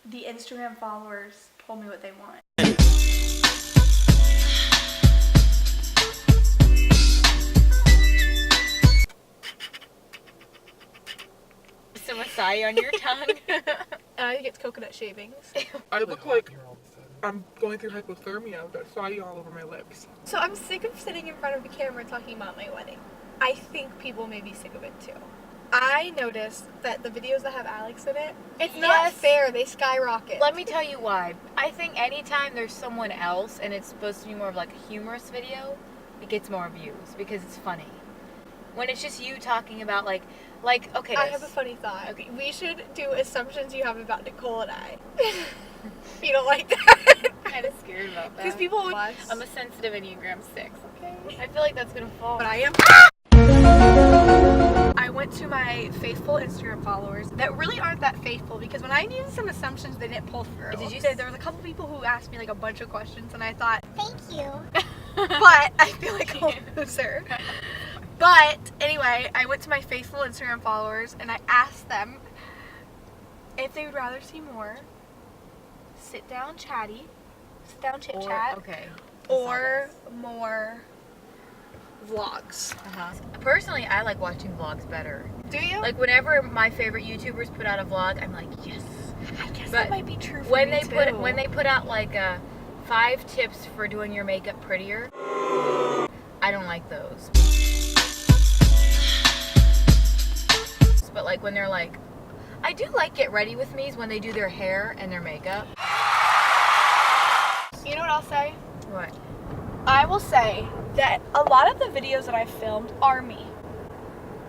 the Instagram followers told me what they want. Some acai on your tongue. I think it's coconut shavings. I look like I'm going through hypothermia. I've got acai all over my lips. So I'm sick of sitting in front of the camera talking about my wedding. I think people may be sick of it too. I noticed that the videos that have Alex in it, it's not fair. They skyrocket. Let me tell you why. I think anytime there's someone else and it's supposed to be more of like a humorous video, it gets more views because it's funny. When it's just you talking about like okay. I have a funny thought. Okay, we should do assumptions you have about Nicole and I. You don't like that? I'm kind of scared about that. Because people would. I'm a sensitive Enneagram 6. Okay. I feel like that's gonna fall. But I am. I went to my faithful Instagram followers that really aren't that faithful because when I needed some assumptions, they didn't pull through. Did you? There was a couple people who asked me like a bunch of questions, and I thought, thank you. but I feel like a loser. But anyway, I went to my faithful Instagram followers and I asked them if they would rather see more sit down chit chat, Okay. or more vlogs. Personally, I like watching vlogs better. Do you? Like whenever my favorite YouTubers put out a vlog, I'm like, yes. I guess But that might be true for when me they put out like 5 tips for doing your makeup prettier, I don't like those. But like when they're like, I do like Get Ready With Me's when they do their hair and their makeup. You know what I'll say? What? I will say that a lot of the videos that I filmed are me.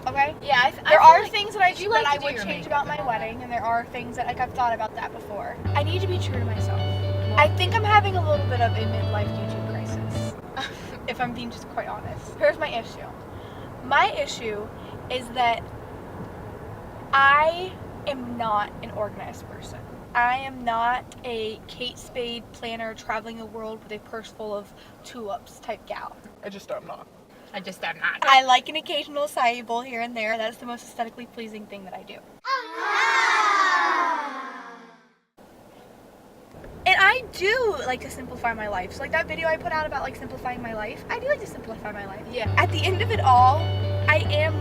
Okay? Yeah, There feel are like things that I do like that I to do would your change makeup about my and all that. wedding, and there are things that like I've thought about that before. I need to be true to myself. I think I'm having a little bit of a midlife YouTube crisis, if I'm being just quite honest. Here's my issue. My issue is that I am not an organized person. I am not a Kate Spade planner traveling the world with a purse full of tulips type gal. I just am not. I just am not. I like an occasional acai bowl here and there. That is the most aesthetically pleasing thing that I do. And I do like to simplify my life. So like that video I put out about like simplifying my life, I do like to simplify my life. Yeah. At the end of it all, I am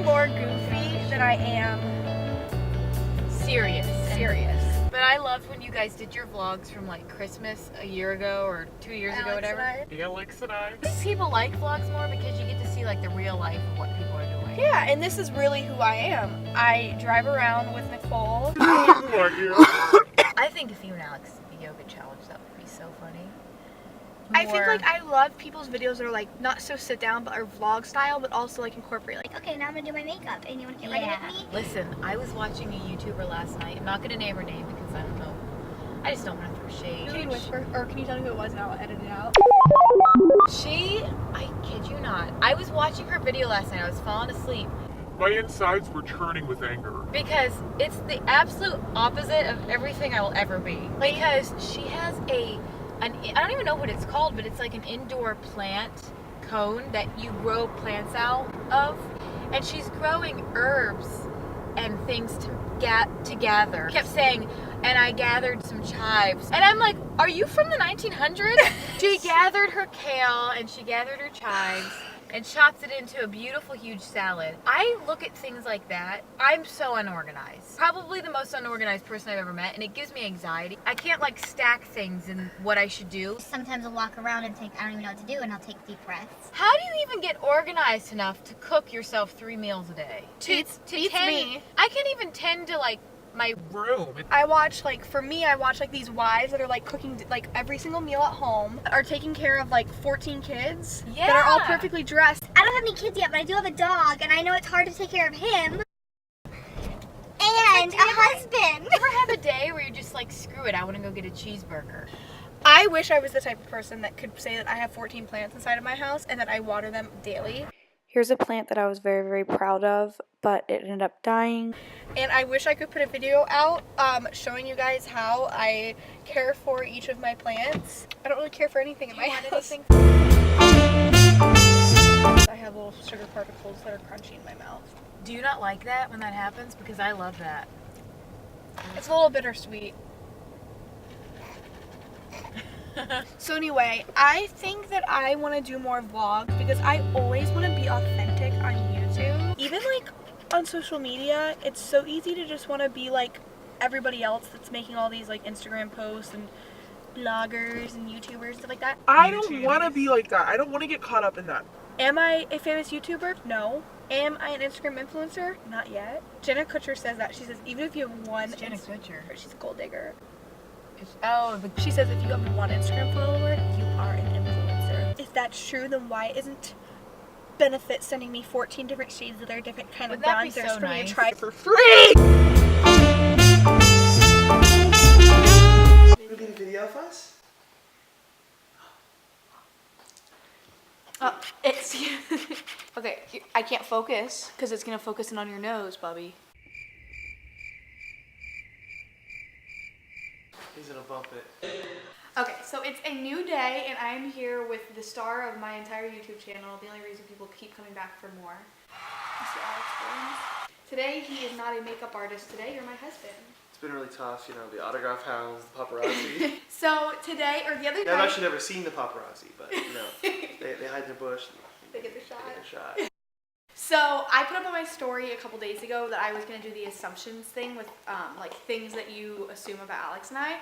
more goofy than I am Serious. serious. But I loved when you guys did your vlogs from like Christmas a year ago or 2 years ago, Alex and whatever. I. Alex and I. People like vlogs more because you get to see like the real life of what people are doing. Yeah, and this is really who I am. I drive around with Nicole. Who are you? I think if you and Alex did the yoga challenge, that would be so funny. I think like I love people's videos that are like not so sit down but are vlog style, but also like incorporate like Okay, now I'm gonna do my makeup. And you wanna get ready with me? Listen, I was watching a YouTuber last night. I'm not gonna name her name because I don't know. I just don't want to throw shade. Can you whisper or can you tell me who it was and I'll edit it out? I kid you not. I was watching her video last night. I was falling asleep My insides were churning with anger. because it's the absolute opposite of everything I will ever be. Because she has I don't even know what it's called, but it's like an indoor plant cone that you grow plants out of, and she's growing herbs and things to gather. Kept saying, and I gathered some chives, and I'm like, are you from the 1900s? She gathered her kale and she gathered her chives and chopped it into a beautiful huge salad. I look at things like that. I'm so unorganized. Probably the most unorganized person I've ever met, and it gives me anxiety. I can't like stack things in what I should do. Sometimes I'll walk around and think, I don't even know what to do, and I'll take deep breaths. How do you even get organized enough to cook yourself 3 meals a day? Beats me. I can't even tend to like my Room. I watch like these wives that are like cooking like every single meal at home, are taking care of like 14 kids that are all Yeah. perfectly dressed. I don't have any kids yet, but I do have a dog, and I know it's hard to take care of him. And a husband. ever have a day where you're just like, screw it, I want to go get a cheeseburger? I wish I was the type of person that could say that I have 14 plants inside of my house and that I water them daily. Here's a plant that I was very, very proud of, but it ended up dying. And I wish I could put a video out showing you guys how I care for each of my plants. I don't really care for anything in my house. I have little sugar particles that are crunchy in my mouth. Do you not like that when that happens? Because I love that. It's a little bittersweet. So anyway, I think that I want to do more vlogs because I always want to be authentic on YouTube. Even like on social media, it's so easy to just want to be like everybody else that's making all these like Instagram posts and bloggers and YouTubers, stuff like that. I don't want to be like that. I don't want to get caught up in that. Am I a famous YouTuber? No. Am I an Instagram influencer? Not yet. Jenna Kutcher says that. She says even if you have one, Jenna Kutcher. she's a gold digger. The She says if you have one Instagram follower, you are an influencer. If that's true, then why isn't Benefit sending me 14 different shades of their different kind of Wouldn't that be bronzers so for me nice? to try? For free! You get a video of us? It's okay. I can't focus because it's gonna focus in on your nose, Bubby. He's gonna bump it. Okay, so it's a new day, and I'm here with the star of my entire YouTube channel. The only reason people keep coming back for more. Mr. Alex Burns. Today, he is not a makeup artist. Today, you're my husband. It's been really tough, you know, the autograph hounds, the paparazzi. So today, or the other Yeah, I've night, actually never seen the paparazzi, but you know, they hide in the bush. they get the shot. They get a shot. So I put up on my story a couple days ago that I was gonna do the assumptions thing with like things that you assume about Alex and I.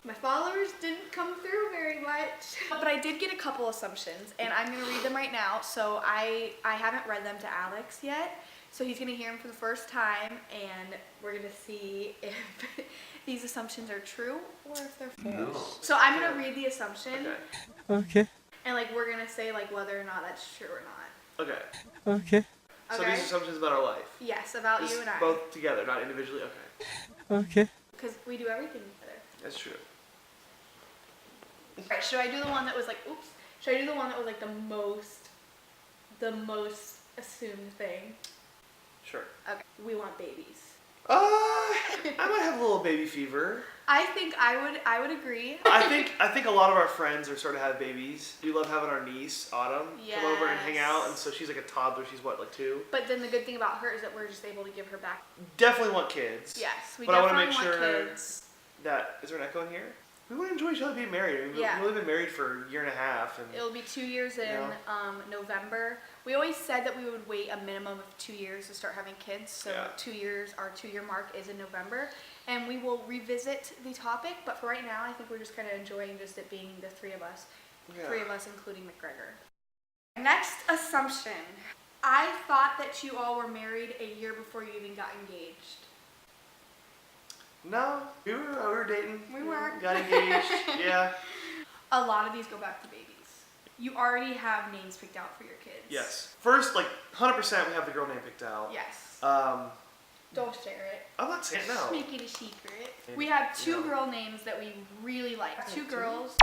My followers didn't come through very much, but I did get a couple assumptions, and I'm gonna read them right now. So I haven't read them to Alex yet, so he's gonna hear them for the first time, and we're gonna see if these assumptions are true or if they're false. So I'm gonna read the assumption, Okay. and like we're gonna say like whether or not that's true or not. Okay. Okay. So Okay. these assumptions about our life. Yes, about Just you and I, both together, not individually. Okay. Okay. because we do everything together. That's true. Alright, should I do the one that was like, oops, should I do the one that was like the most assumed thing? Sure. Okay, we want babies. I might have a little baby fever. I think I would agree. I think a lot of our friends are starting to have babies. We love having our niece Autumn come over and hang out, and so she's like a toddler. She's what, like 2? But then the good thing about her is that we're just able to give her back. Definitely want kids. Yes, we But I wanna definitely make want sure- kids. That is there an echo in here? We want to enjoy each other being married. I mean, Yeah. we've only been married for a year and a half, and It'll be 2 years in Yeah. November. We always said that we would wait a minimum of 2 years to start having kids. So Yeah. 2 years, our 2-year mark is in November, and we will revisit the topic. But for right now, I think we're just kind of enjoying just it being the 3 of us. Yeah. 3 of us, including McGregor. Next assumption. I thought that you all were married a year before you even got engaged. No, we were dating. We were. Got engaged. Yeah. A lot of these go back to babies. You already have names picked out for your kids. Yes. First, like 100%, we have the girl name picked out. Yes. Don't share it. I'm not saying no. Make it a secret. We have 2 girl names that we really like. 2 girls.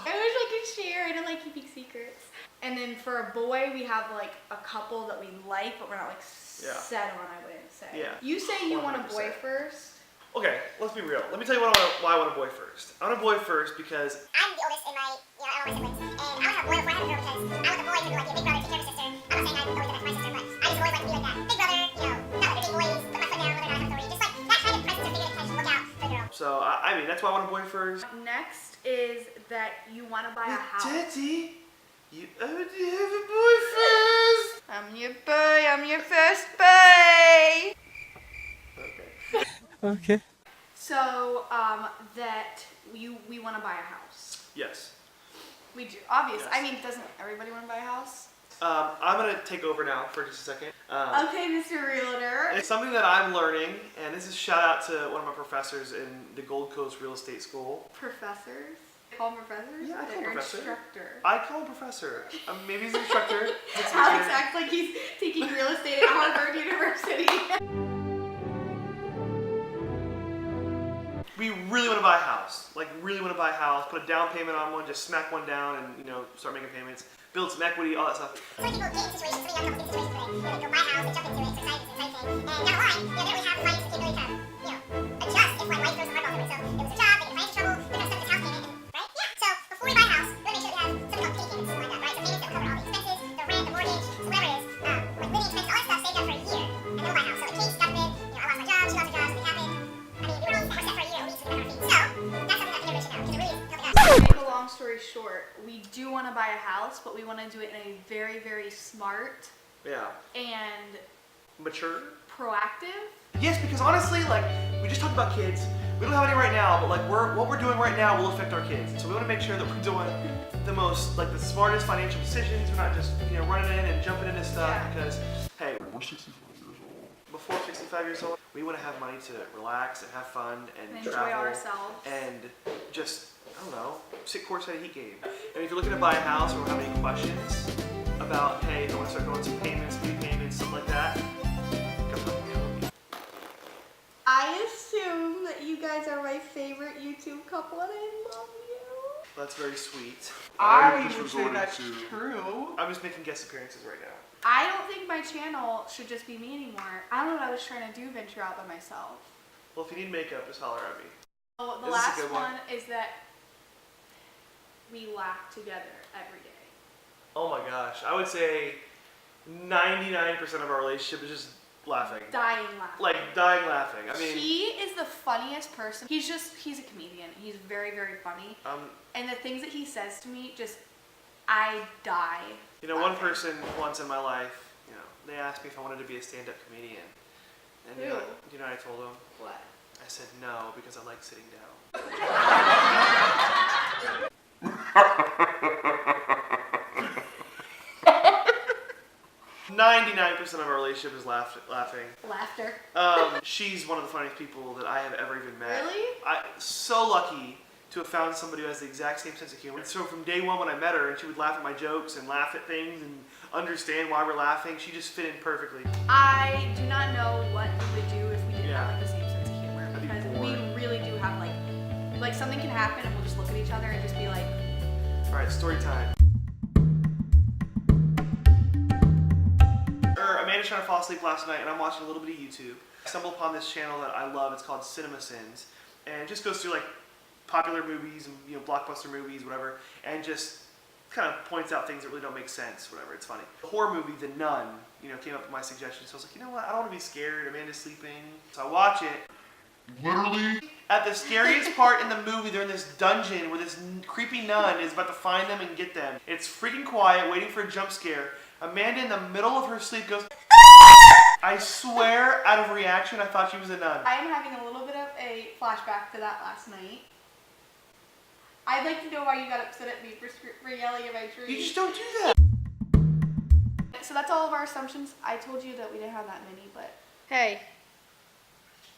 I wish I could share. I don't like keeping secrets. And then for a boy, we have like a couple that we like, but we're not like Yeah. set on. I wouldn't say. Yeah. You say you want a boy 100%. first. Okay, let's be real. Let me tell you why I want a boy first. I want a boy first because I'm the oldest in my, all my siblings. And I want to have a boy before I have a girl because I want the boy to be like a big brother, take care of his sister. I'm not saying I've always done that for my sister, but I just always like to be like that. Big brother, not like the big boys, put my foot down when they're not having authority. Just like that kind of presence or figure that can look out for the girl. so I mean that's why I want a boy first. Next is that you want to buy a house. Daddy, you already have a boy first. I'm your boy. I'm your first boy. Okay. Okay. So that we want to buy a house. Yes. We do. Obviously. Yes. I mean, doesn't everybody want to buy a house? I'm gonna take over now for just a second. Okay, Mr. Realtor. It's something that I'm learning, and this is shout out to one of my professors in the Gold Coast Real Estate School. Professors. Call them professors? Yeah, I call Or professor. instructor. I call him professor. Maybe he's an instructor. It's Alex easier. acts like he's taking real estate at Harvard University. We really want to buy a house. Like, really want to buy a house. Put a down payment on one. Just smack one down, and start making payments. Build some equity, all that stuff. So many people get in situations, so many young couples get in situations where they go buy a house, they jump into it, it's exciting, thing. And down the line, they don't really have the financial capability to, adjust if like life throws a hardball through it. So it was a job, they get financial trouble, they're gonna start this house payment, right? Yeah. So before we buy a house, we want to make sure that we have something called pay payments, something like that, right? So payments that cover all the expenses, the rent, the mortgage, so whatever it is. do want to buy a house, but we want to do it in a very, very smart Yeah. and Mature? proactive. Yes, because honestly, like, we just talked about kids. We don't have any right now, but like what we're doing right now will affect our kids. So we want to make sure that we're doing the most, like the smartest financial decisions. We're not just, you know, running in and jumping into stuff because, hey, we're 65 years old. Before 65 years old, we want to have money to relax and have fun and Enjoy travel ourselves. and just, I don't know, sit courtside Heat game. And if you're looking to buy a house or have any questions about, hey, I want to start going some payments, repayments, something like that, come help me. I assume that you guys are my favorite YouTube couple and I love you. That's very sweet. I would say that's true. I'm just making guest appearances right now. I don't think my channel should just be me anymore. I don't know what I was trying to do, venture out by myself. Well, if you need makeup, just holler at me. Oh, the This is a last good one one. is that we laugh together every day. Oh my gosh, I would say 99% of our relationship is just laughing. Dying laughing. Like dying laughing. I mean, He is the funniest person. He's a comedian. He's very, very funny. And the things that he says to me, just, I die. you know, one laughing. person once in my life, you know, they asked me if I wanted to be a stand-up comedian. And you know, Who? you know what I told them? What? I said no because I like sitting down. 99% of our relationship is laughing. Laughter. She's one of the funniest people that I have ever even met. Really? I'm so lucky to have found somebody who has the exact same sense of humor. So from day one when I met her and she would laugh at my jokes and laugh at things and understand why we're laughing, she just fit in perfectly. I do not know what we would do if we didn't Yeah. have like the same sense of humor. I'd be Because bored. we really do have like something can happen and we'll just look at each other and just be like, Alright, story time. Amanda's trying to fall asleep last night and I'm watching a little bit of YouTube. I stumbled upon this channel that I love. It's called Cinema Sins. And it just goes through like popular movies and, you know, blockbuster movies, whatever, and just kind of points out things that really don't make sense, whatever. It's funny. The horror movie, The Nun, you know, came up with my suggestion. So I was like, you know what? I don't want to be scared. Amanda's sleeping. So I watch it. Literally. At the scariest part in the movie, they're in this dungeon where this creepy nun is about to find them and get them. It's freaking quiet, waiting for a jump scare. Amanda, in the middle of her sleep, goes, I swear, out of reaction, I thought she was a nun. I am having a little bit of a flashback to that last night. I'd like to know why you got upset at me for yelling at my tree. You just don't do that. So that's all of our assumptions. I told you that we didn't have that many, but... Hey.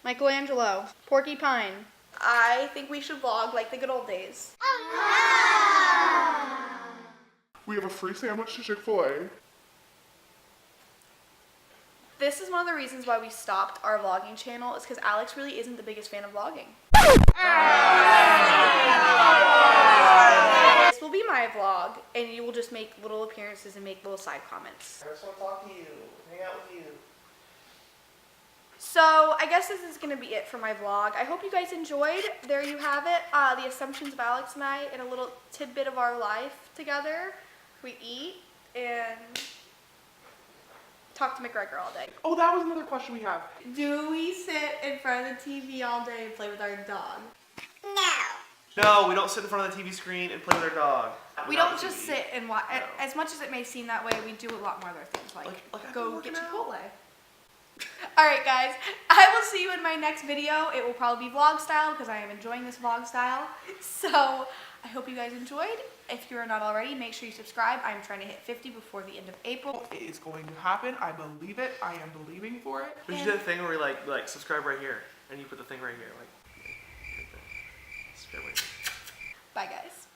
Michelangelo. Porcupine. I think we should vlog like the good old days. We have a free sandwich to Chick-fil-A. This is one of the reasons why we stopped our vlogging channel is because Alex really isn't the biggest fan of vlogging. This will be my vlog, and you will just make little appearances and make little side comments. I just want to talk to you, hang out with you. So I guess this is going to be it for my vlog. I hope you guys enjoyed. There you have it. The assumptions of Alex and I in a little tidbit of our life together. We eat and talk to McGregor all day. Oh, that was another question we have. Do we sit in front of the TV all day and play with our dog? No. No, we don't sit in front of the TV screen and play with our dog. We Not don't the just TV. sit and watch. No. As much as it may seem that way, we do a lot more other things like Like I've been go working get out. Chipotle. Alright guys, I will see you in my next video. It will probably be vlog style because I am enjoying this vlog style. So I hope you guys enjoyed. If you're not already, make sure you subscribe. I'm trying to hit 50 before the end of April. It is going to happen. I believe it. I am believing for it. We should do that thing where we like subscribe right here, and you put the thing right here, like that. Subscribe right here. Bye guys.